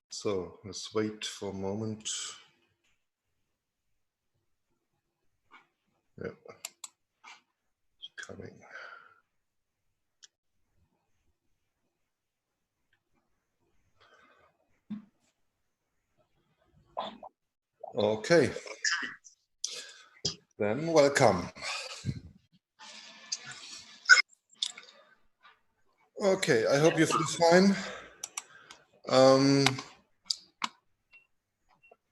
So let's wait for a moment. Yeah, it's coming. Okay, then welcome. Okay, I hope you feel fine.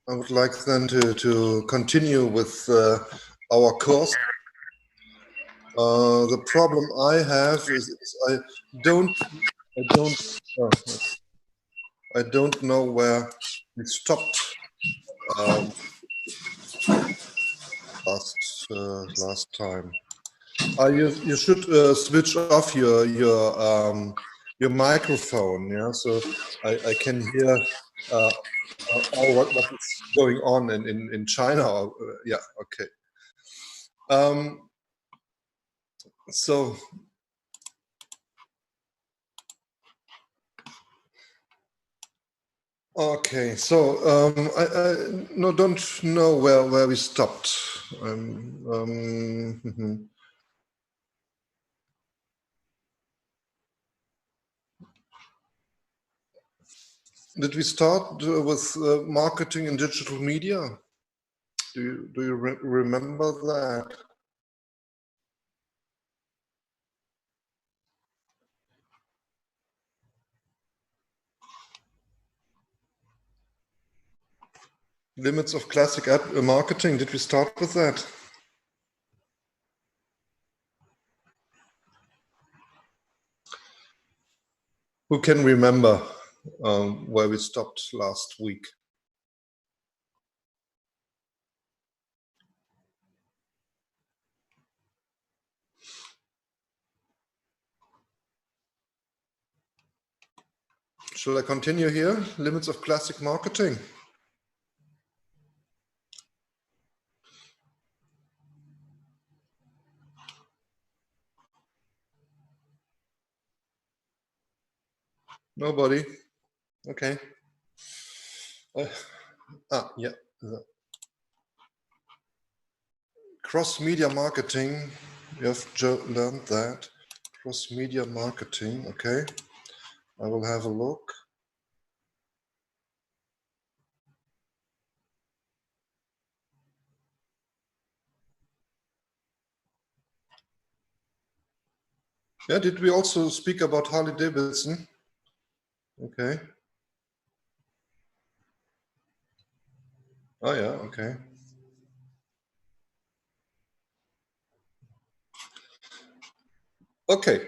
I would like then to continue with our course. The problem I have is I don't know where we stopped last time. You should switch off your microphone, yeah, so I can hear all what is going on in China. Yeah, okay. So okay, so I don't know where we stopped. Did we start with marketing and digital media? Do you remember that? Limits of classic ad marketing. Did we start with that? Who can remember where we stopped last week? Shall I continue here? Limits of classic marketing. Nobody? Okay. Yeah. Cross-media marketing. You have learned that. Cross-media marketing. Okay. I will have a look. Yeah, did we also speak about Harley Davidson? Okay. Oh yeah, okay. Okay.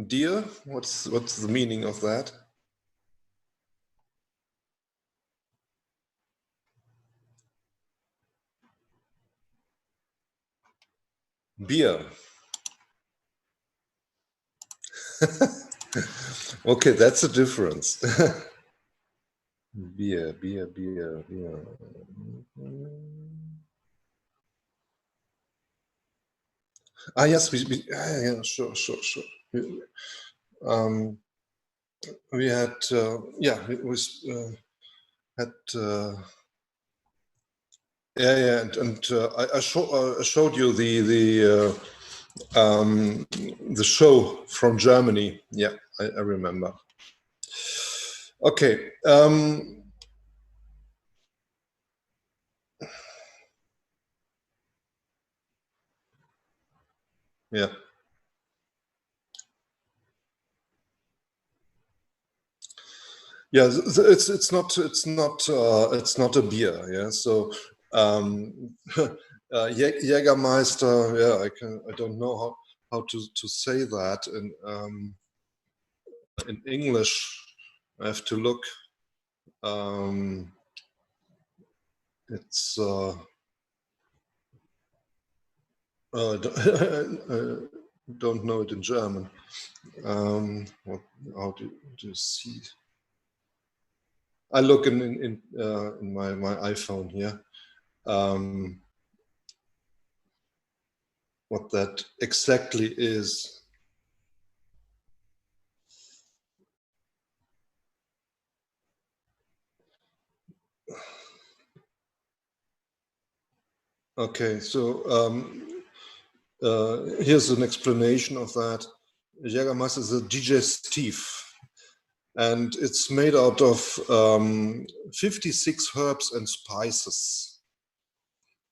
Deer? What's the meaning of that? Beer. Okay, that's a difference. Beer. Ah, yes, yeah, sure. We had, yeah, it was had, yeah, and I showed you the show from Germany. Yeah, I remember. Okay. Yeah. Yeah, it's not a beer. Yeah, so Jägermeister. Yeah, I don't know how to say that in English. I have to look. It's don't know it in German. How do you see? I look in my iPhone here. What that exactly is. Okay, so here's an explanation of that. Jägermeister is a digestif, and it's made out of 56 herbs and spices.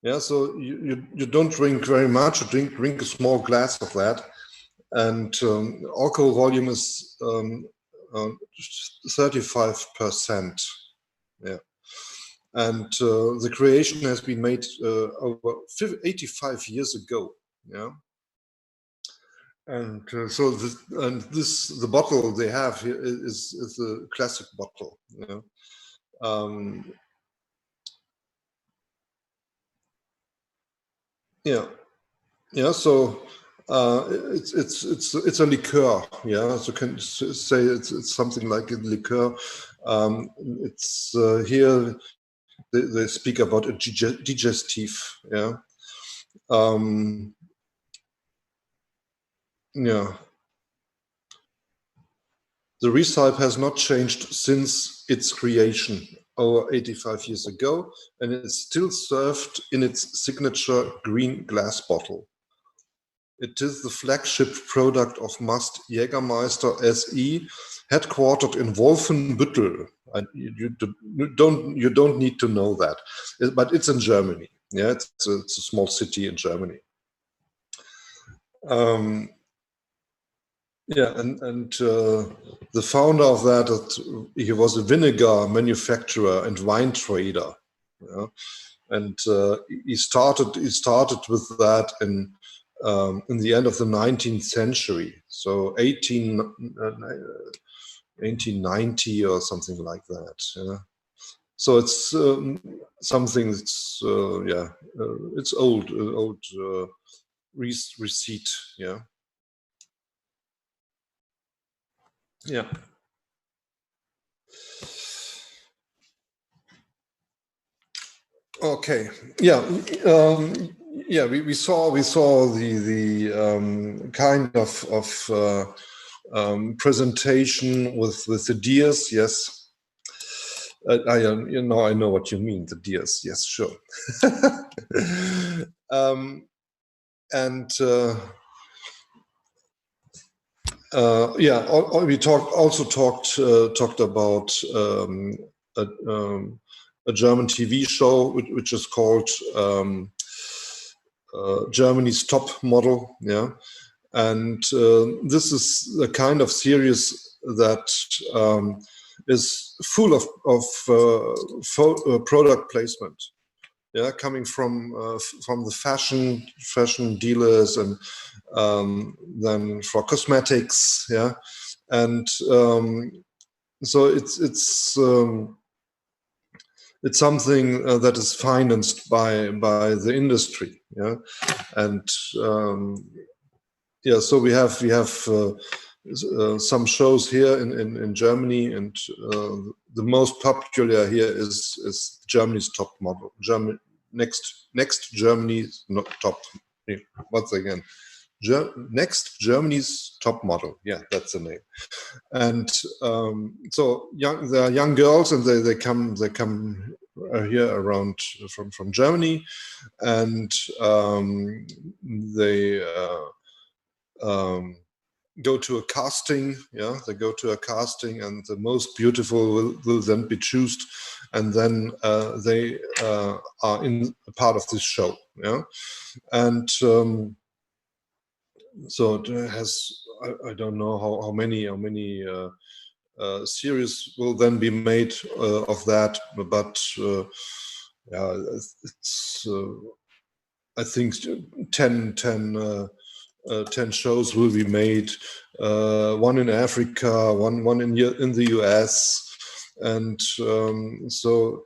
Yeah, so you don't drink very much. You drink a small glass of that, and alcohol volume is 35%. Yeah. And the creation has been made over 85 years ago. Yeah, and so the bottle they have here is a classic bottle. Yeah. Yeah, yeah. So it's a liqueur. Yeah, so can say it's something like a liqueur. It's here. They speak about a digestif. Yeah. Yeah. The recipe has not changed since its creation over 85 years ago, and it's still served in its signature green glass bottle. It is the flagship product of Mast Jägermeister SE, headquartered in Wolfenbüttel. And you don't need to know that, but it's in Germany. Yeah, it's a small city in Germany. Yeah, and the founder of that, he was a vinegar manufacturer and wine trader. Yeah? And he started with that in the end of the 19th century, so 1890 or something like that. Yeah? So it's something that's it's old receipt. Yeah. Yeah. Okay. Yeah. Yeah. We saw the kind of presentation with the deers. Yes. I know what you mean. The deers. Yes. Sure. And yeah, we talked about a German TV show which is called Germany's Top Model. Yeah, and this is the kind of series that is full of product placement. Yeah, coming from the fashion dealers, and then for cosmetics. Yeah, and so it's something that is financed by the industry. Yeah, and yeah, so we have some shows here in Germany, and the most popular here is Germany's Top Model. Next Germany's top. Once again, Next Germany's Top Model. Yeah, that's the name. And so there are young girls, and they come here around from Germany, and they go to a casting. Yeah, they go to a casting, and the most beautiful will then be chosen, and then they are in a part of this show. Yeah, and so it has, I don't know how many series will then be made of that, but yeah, it's I think 10 shows will be made, one in Africa, one in the US, and so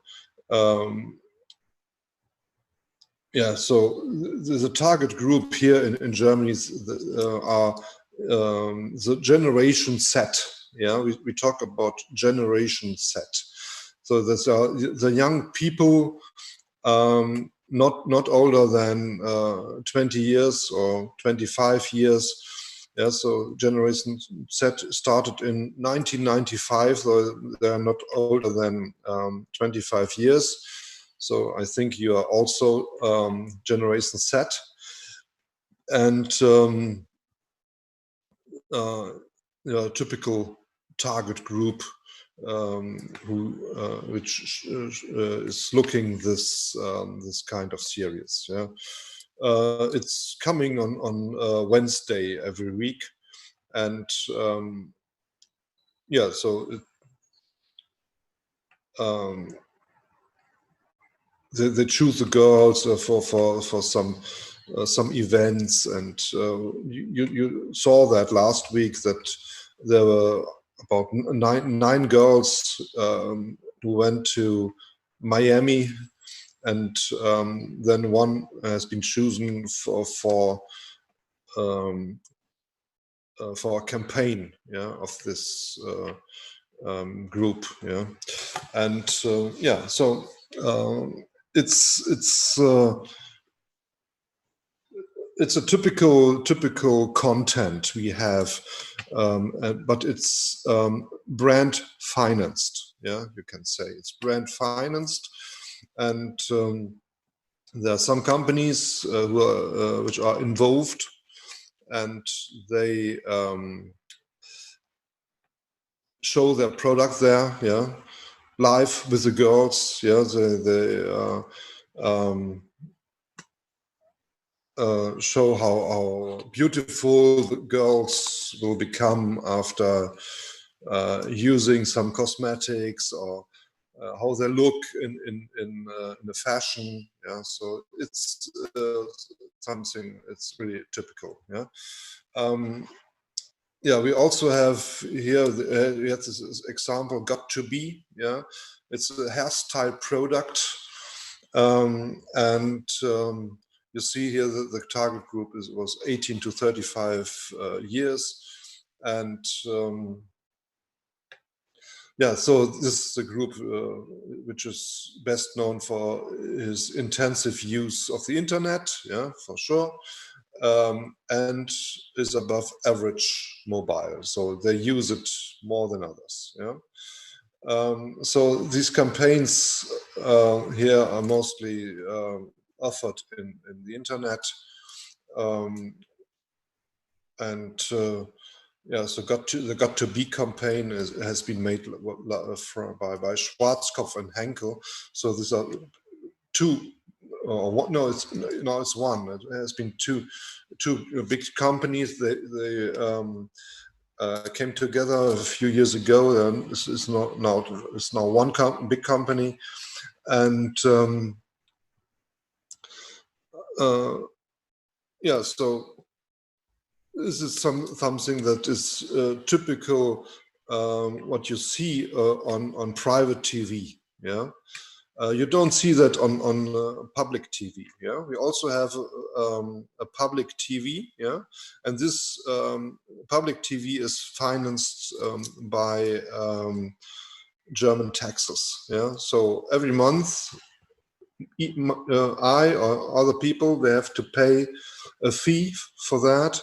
yeah, so the target group here in Germany are the Generation Z. Yeah, we talk about Generation Z. So there's the young people, not older than 20 years or 25 years. Yeah, so Generation Z started in 1995, so they are not older than 25 years. So I think you are also Generation Z. And typical target group which is looking this kind of series. Yeah, it's coming on Wednesday every week, and yeah, so they choose the girls for some events, and you saw that last week that there were about nine girls who went to Miami, and then one has been chosen for a campaign, yeah, of this group, yeah, and yeah, so it's a typical content we have, but it's brand financed. Yeah, you can say it's brand financed, and there are some companies which are involved, and they show their product there. Yeah, live with the girls. Yeah, show how beautiful the girls will become after using some cosmetics, or how they look in the fashion. Yeah, so it's something. It's really typical. Yeah. Yeah, we also have here, we had this example, Got to Be. Yeah, it's a hairstyle product, and you see here that the target group was 18 to 35 years, and yeah, so this is a group which is best known for his intensive use of the internet, yeah, for sure, and is above average mobile. So they use it more than others, yeah. So these campaigns here are mostly offered in the internet, and yeah, so the Got to Be campaign has been made by Schwarzkopf and Henkel. So these are two, or what? No, it's one. It has been two big companies. They came together a few years ago, and it's now one big company, and yeah, so this is something that is typical what you see on private TV. Yeah, you don't see that on public TV. Yeah, we also have a public TV. Yeah, and this public TV is financed by German taxes. Yeah, so every month, I or other people, they have to pay a fee for that,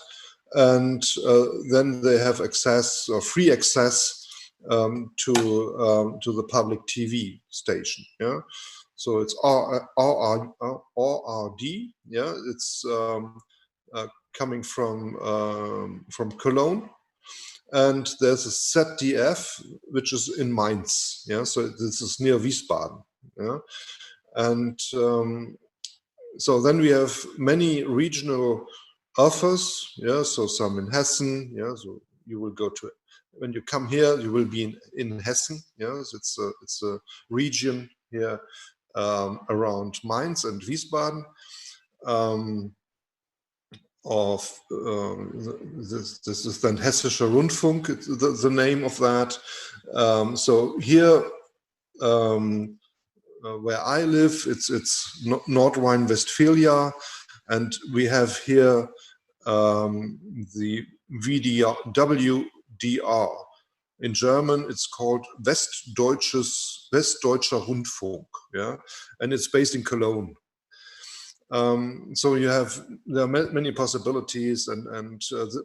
and then they have access, or free access, to the public TV station. Yeah, so it's RRD. Yeah, it's coming from Cologne, and there's a ZDF which is in Mainz. Yeah, so this is near Wiesbaden. Yeah, and so then we have many regional offers. Yeah, so some in Hessen. Yeah, so you will go to, when you come here, you will be in Hessen. Yeah, so it's a region here around Mainz and Wiesbaden. This is then Hessischer Rundfunk, the name of that. So here, where I live, it's North Rhine-Westphalia, and we have here the WDR, In German, it's called Westdeutscher Rundfunk, yeah, and it's based in Cologne. So there are many possibilities,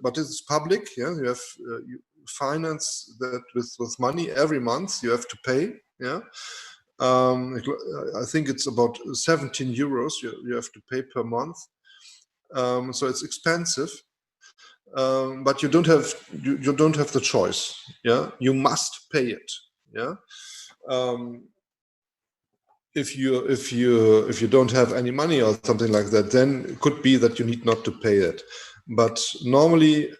but it's public. Yeah, you finance that with money every month. You have to pay. Yeah, I think it's about 17 euros you have to pay per month. So it's expensive, but you don't have the choice. Yeah, you must pay it. Yeah. If you don't have any money or something like that, then it could be that you need not to pay it. But normally,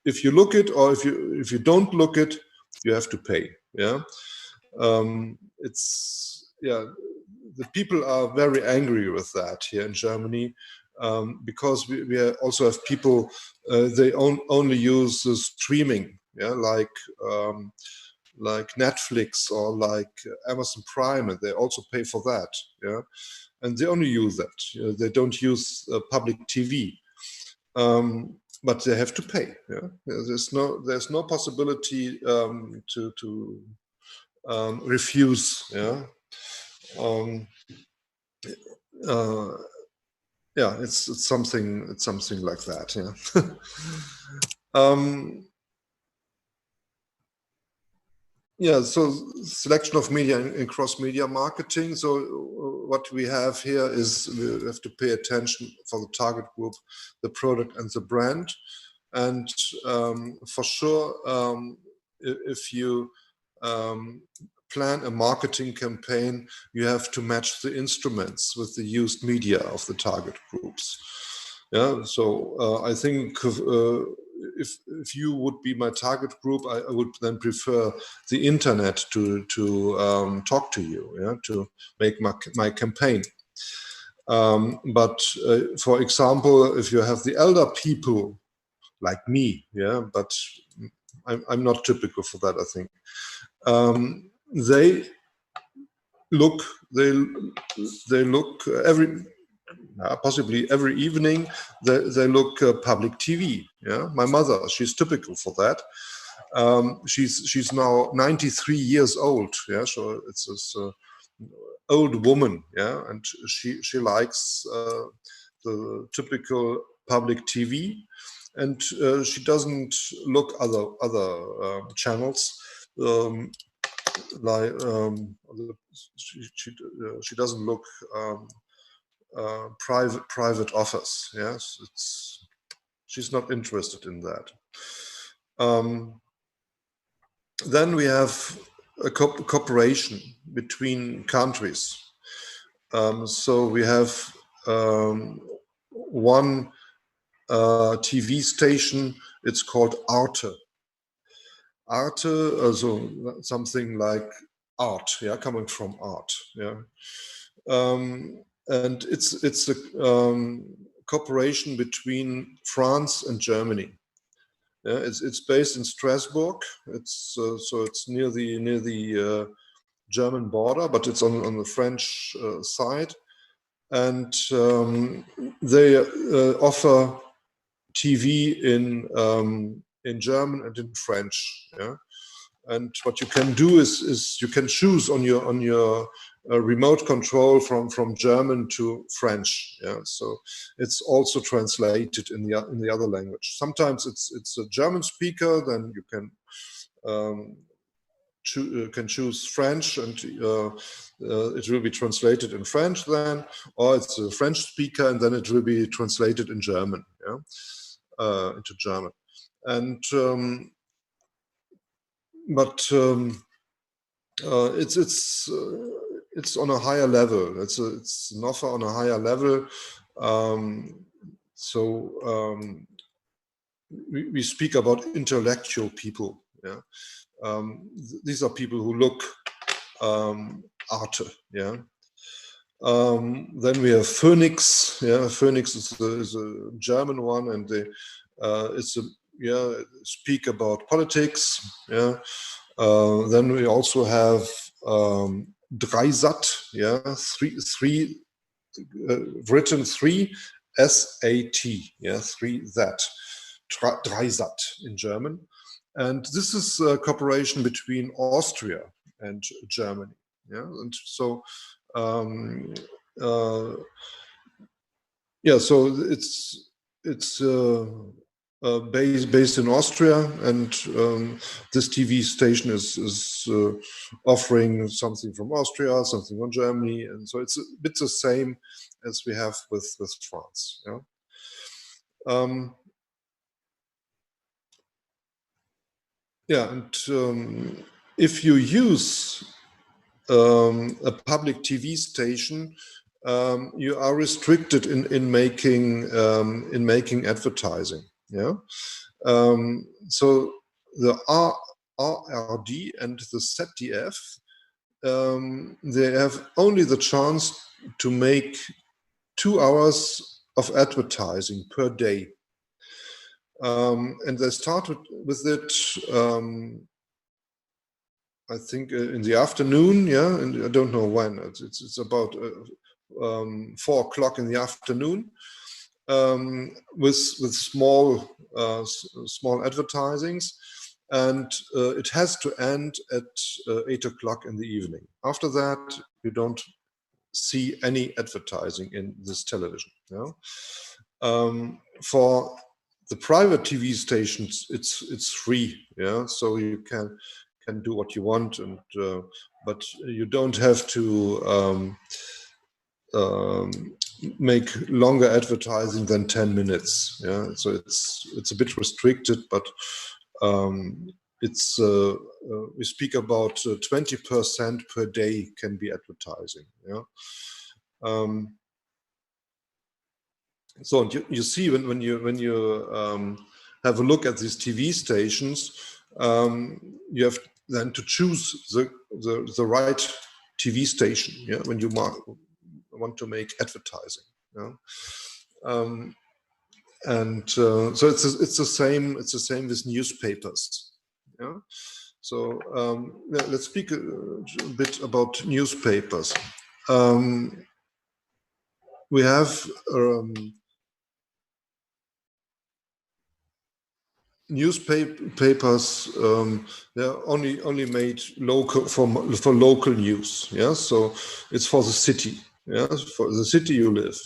if you look it, or if you don't look it, you have to pay. Yeah, the people are very angry with that here in Germany, because we also have people, they only use the streaming, yeah, like Netflix or like Amazon Prime, and they also pay for that, yeah, and they only use that. They don't use public TV, but they have to pay. Yeah, there's no possibility to refuse. Yeah, yeah, it's something like that. Yeah. Yeah, so selection of media in cross-media marketing. So what we have here is we have to pay attention for the target group, the product, and the brand. And for sure, if you plan a marketing campaign, you have to match the instruments with the used media of the target groups. Yeah, so I think if you would be my target group, I would then prefer the internet to talk to you, yeah, to make my campaign. But for example, if you have the elder people like me, yeah, but I'm not typical for that, I think. They look possibly every evening. They look public TV. Yeah, my mother, she's typical for that. She's now 93 years old. Yeah, so it's this old woman. Yeah, and she likes the typical public TV, and she doesn't look other channels. Like she doesn't look private office. Yes, she's not interested in that. Then we have a cooperation between countries. So we have one TV station. It's called Arte. Arte, also something like art, yeah, coming from art, yeah. And it's a cooperation between France and Germany. Yeah, it's based in Strasbourg. It's so it's near the German border, but it's on the French side, and they offer TV in German and in French. Yeah, and what you can do is you can choose on your remote control from German to French. Yeah, so it's also translated in the other language. Sometimes it's a German speaker, then you can choose French, and it will be translated in French then, or it's a French speaker, and then it will be translated in German, yeah, into German. And but it's on a higher level. It's an offer on a higher level. We speak about intellectual people. Yeah, these are people who look arte. Yeah. Then we have Phoenix. Yeah, Phoenix is a German one, and it's a speak about politics. Yeah. Then we also have Dreisat. Yeah, three written 3 SAT. Yeah, 3 that Dreisat in German. And this is a cooperation between Austria and Germany. Yeah, and so yeah, so it's based in Austria, and this TV station is offering something from Austria, something from Germany, and so it's a bit the same as we have with France. Yeah. Yeah, and if you use a public TV station, you are restricted in making advertising. Yeah, so the ARD and the ZDF, they have only the chance to make 2 hours of advertising per day. And they started with it, I think, in the afternoon, yeah, and I don't know when. It's about 4 o'clock in the afternoon, with small advertisings, and it has to end at 8 o'clock in the evening. After that, you don't see any advertising in this television. Yeah? For the private TV stations, it's free. Yeah, so you can do what you want, and but you don't have to make longer advertising than 10 minutes. Yeah, so it's a bit restricted, but it's we speak about 20% per day can be advertising. Yeah. So you see, when you have a look at these TV stations, you have then to choose the right TV station. Yeah, when you want to make advertising. Yeah? So it's the same. It's the same with newspapers. Yeah. So let's speak a bit about newspapers. We have newspapers. They're only made local for local news. Yeah, so it's for the city. Yeah, for the city you live.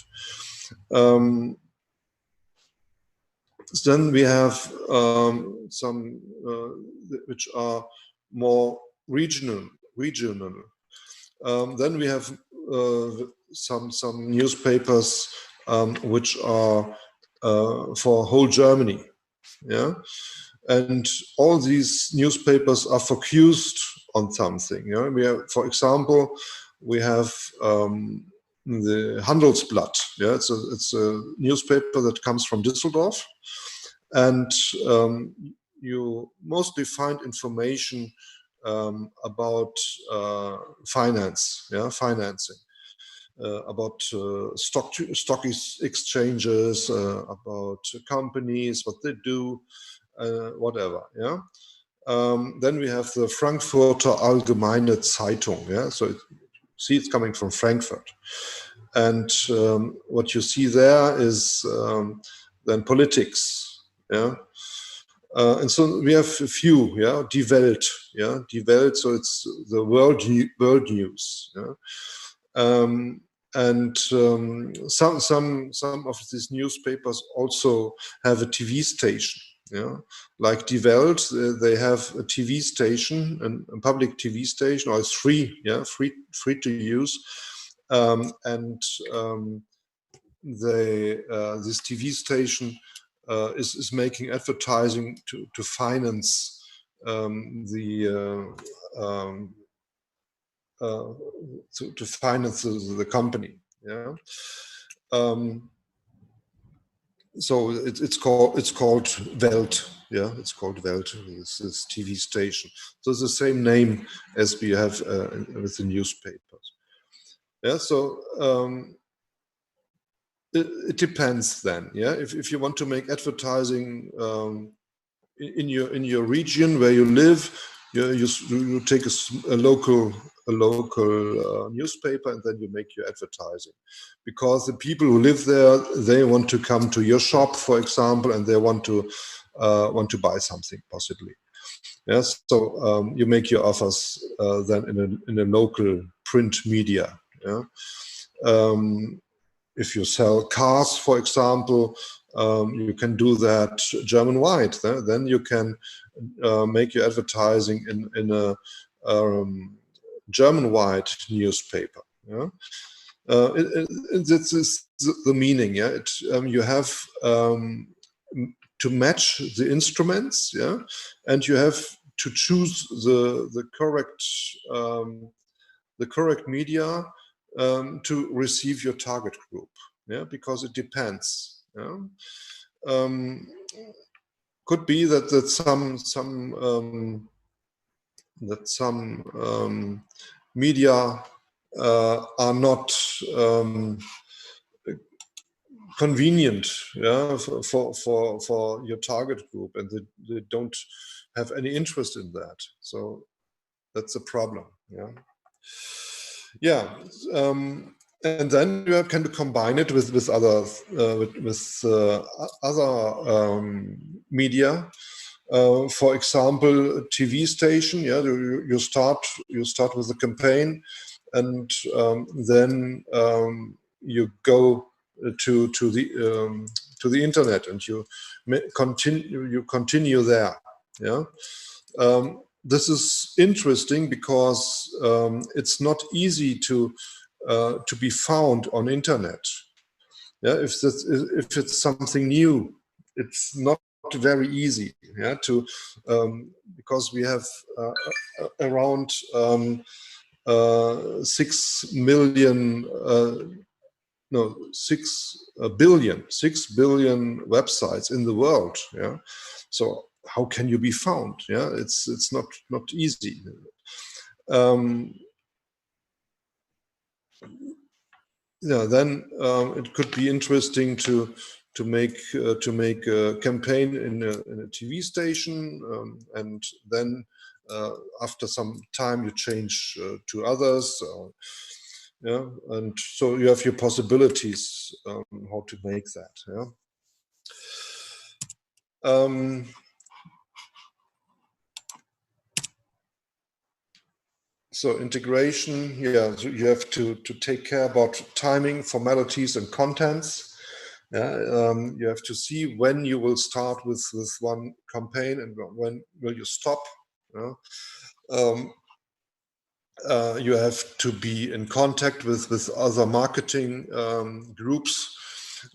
Then we have some which are more regional. Then we have some newspapers which are for whole Germany. Yeah, and all these newspapers are focused on something. Yeah, we have, for example, we have the Handelsblatt. Yeah, it's a newspaper that comes from Düsseldorf, and you mostly find information about finance. Yeah, financing. About stock exchanges, about companies, what they do, whatever. Yeah. Then we have the Frankfurter Allgemeine Zeitung. Yeah. So see, it's coming from Frankfurt, and what you see there is then politics. Yeah. And so we have a few. Yeah. Die Welt. Yeah. Die Welt. So it's the world news. Yeah. And some of these newspapers also have a TV station. Yeah, like Die Welt, they have a TV station, a public TV station, or it's free. Yeah, free to use. And this TV station is making advertising to finance to finance the company. Yeah. So it's called Welt. Yeah, it's called Welt. This TV station. So it's the same name as we have with the newspapers. Yeah. So it depends then. Yeah. If you want to make advertising in your region where you live, you take a local newspaper, and then you make your advertising, because the people who live there, they want to come to your shop, for example, and they want to buy something possibly. Yes, so you make your offers then in a local print media. Yeah? If you sell cars, for example, you can do that German-wide. Then you can make your advertising in a German-wide newspaper. Yeah? This is the meaning. Yeah, you have to match the instruments. Yeah, and you have to choose the correct media to receive your target group. Yeah, because it depends. Yeah? Could be that some media are not convenient, yeah, for your target group, and they don't have any interest in that. So that's a problem. And then you can combine it with other media. For example, TV station. Yeah, you start with a campaign, and then you go to the internet, and you continue there. Yeah. This is interesting because it's not easy to be found on internet. Yeah, if it's something new, it's not very easy. Yeah, because we have around 6 million. 6 billion websites in the world. Yeah, so how can you be found? Yeah, it's not easy. Then it could be interesting to make a campaign in a TV station, and then after some time you change to others. Yeah, and so you have your possibilities how to make that. Yeah. So integration, yeah, so you have to take care about timing, formalities, and contents. Yeah, you have to see when you will start with one campaign and when will you stop. Yeah? You have to be in contact with other marketing groups,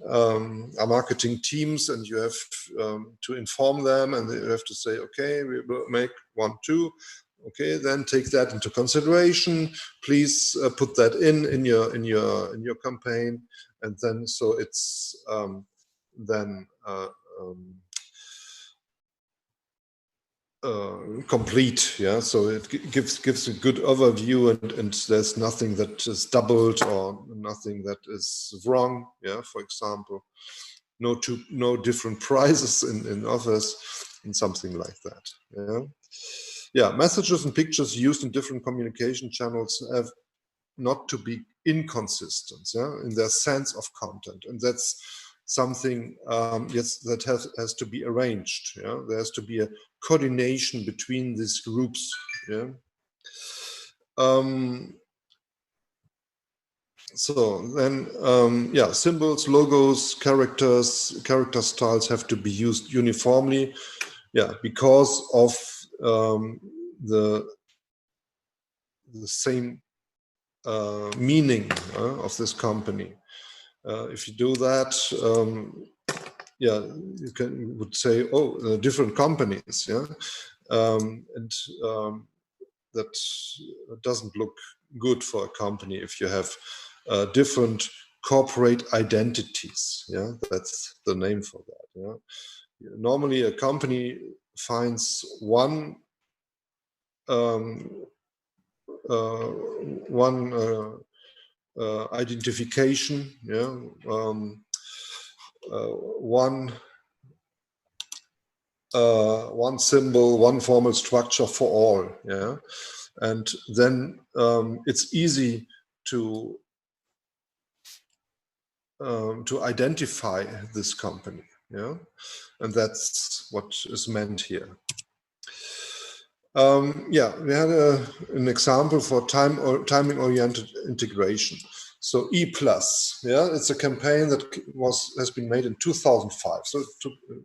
marketing teams, and you have to inform them, and you have to say, okay, we will make 1, 2. Okay, then take that into consideration. Please put that in your campaign, and then so it's complete. Yeah, so it gives a good overview, and there's nothing that is doubled or nothing that is wrong. Yeah, for example, no different prices in offers and something like that. Yeah. Yeah, messages and pictures used in different communication channels have not to be inconsistent, yeah, in their sense of content, and that's something yes, that has to be arranged. Yeah, there has to be a coordination between these groups. Yeah. So then, yeah, symbols, logos, character styles have to be used uniformly. Yeah, because of the same meaning of this company. If you do that, yeah, you would say, oh, different companies, yeah, and that doesn't look good for a company if you have different corporate identities. Yeah, that's the name for that. Yeah, normally a company finds one identification, yeah, one symbol, one formal structure for all, yeah, and then it's easy to identify this company, yeah, and that's what is meant here. Yeah, we had an example for timing-oriented integration. So E+, yeah, it's a campaign that has been made in 2005. So it took a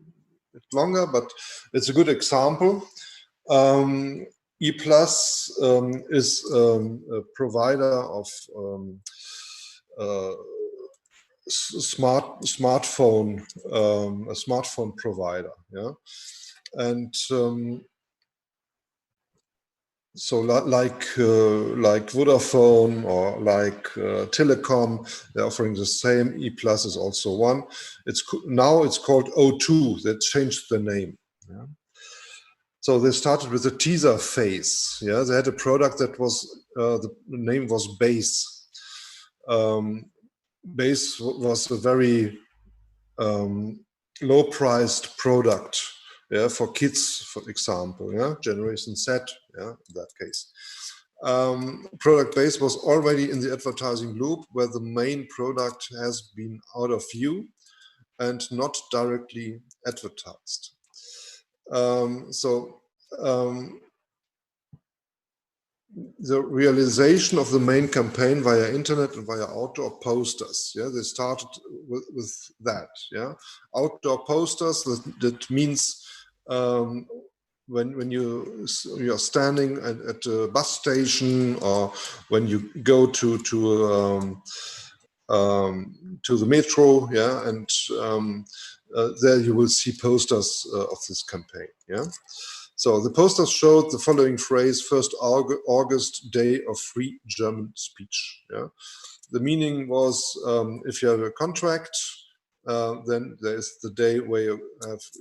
bit longer, but it's a good example. E+ is a provider of smartphone, a smartphone provider, yeah, and so like Vodafone or like Telecom, they're offering the same. E+ is also one. Now it's called O2. They changed the name. Yeah. So they started with a teaser phase. Yeah, they had a product that was the name was Base. Base was a very low-priced product, yeah, for kids, for example, yeah, Generation Z, yeah, in that case. Product Base was already in the advertising loop where the main product has been out of view and not directly advertised. The realization of the main campaign via internet and via outdoor posters. Yeah, they started with that. Yeah, outdoor posters. That means when you're standing at a bus station or when you go to the metro. Yeah, and there you will see posters of this campaign. Yeah. So the posters showed the following phrase: 1st August, day of free German speech. Yeah? The meaning was, if you have a contract, then there's the day where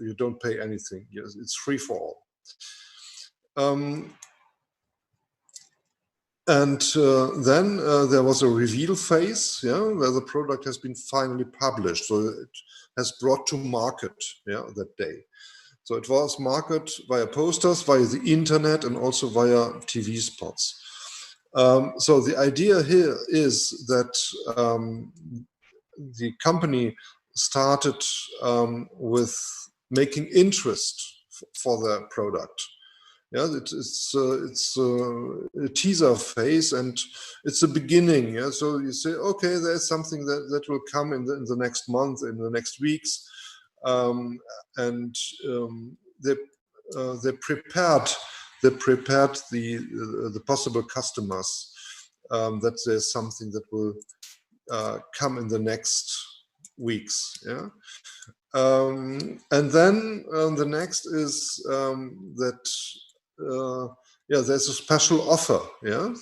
you don't pay anything. It's free for all. And then there was a reveal phase, yeah, where the product has been finally published. So it has brought to market, yeah, that day. So it was marketed via posters, via the internet, and also via TV spots. So the idea here is that the company started with making interest for the product. Yeah, it's a teaser phase and it's a beginning. Yeah, so you say, okay, there's something that will come in the next month, in the next weeks. They prepared the possible customers that there's something that will come in the next weeks. Yeah, and then the next is that yeah, there's a special offer. Yeah,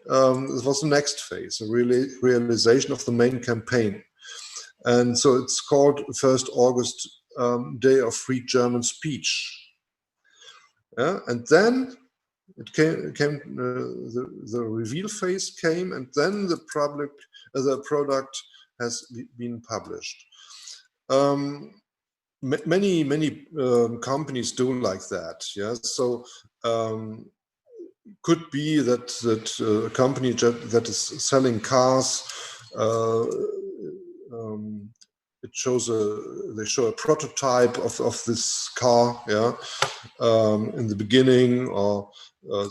this was the next phase, a realization of the main campaign. And so it's called 1st August, Day of Free German Speech. Yeah? And then it came the reveal phase came, and then the product has been published. Many companies do like that. Yeah, so could be that a company that is selling cars. They show a prototype of this car, yeah, in the beginning, or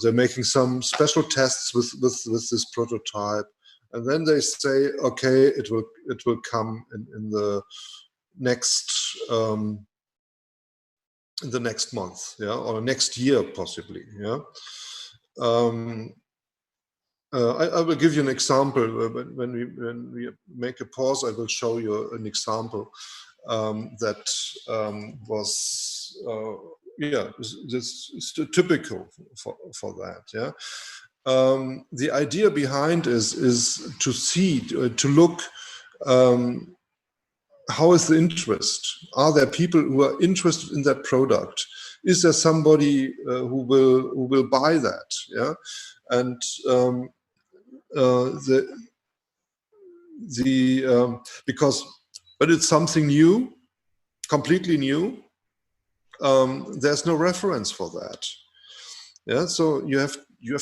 they're making some special tests with this prototype, and then they say, okay, it will come in the next month, yeah, or next year possibly, yeah. I will give you an example. When we make a pause, I will show you an example that was this is typical for that. Yeah, the idea behind is to see, to look. How is the interest? Are there people who are interested in that product? Is there somebody who will buy that? Yeah, and because it's something new, completely new. There's no reference for that. Yeah, so you have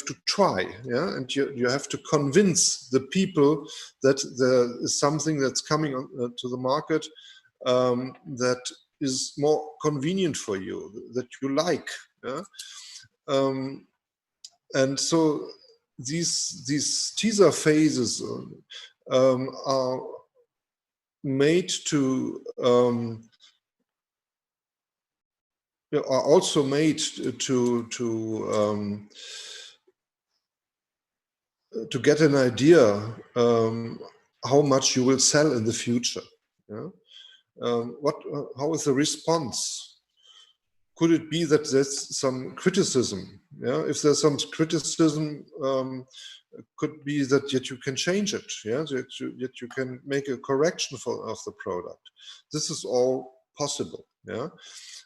to try. Yeah, and you have to convince the people that there is something that's coming to the market that is more convenient for you, that you like. Yeah? And so these teaser phases are made to are also made to get an idea how much you will sell in the future. Yeah? How is the response? Could it be that there's some criticism? Yeah, if there's some criticism, could be that yet you can change it. Yeah, yet you can make a correction of the product. This is all possible. Yeah,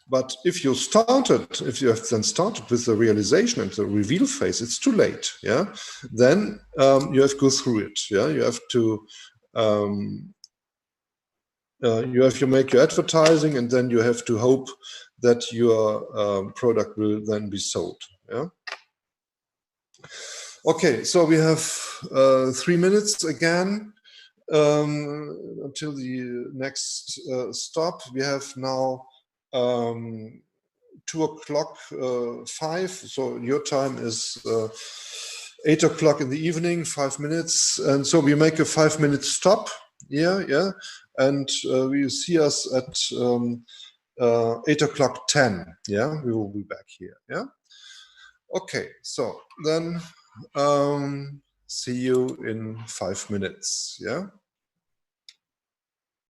but if you have then started with the realization and the reveal phase, it's too late. Yeah, then you have to go through it. Yeah, you have to. You have to make your advertising, and then you have to hope that your product will then be sold. Yeah. Okay, so we have 3 minutes again until the next stop. We have now 2:05. So your time is 8 o'clock in the evening, 5 minutes, and so we make a 5-minute stop here. Yeah, and we see us at 8:10. Yeah, we will be back here. Yeah. Okay, so then see you in 5 minutes. Yeah.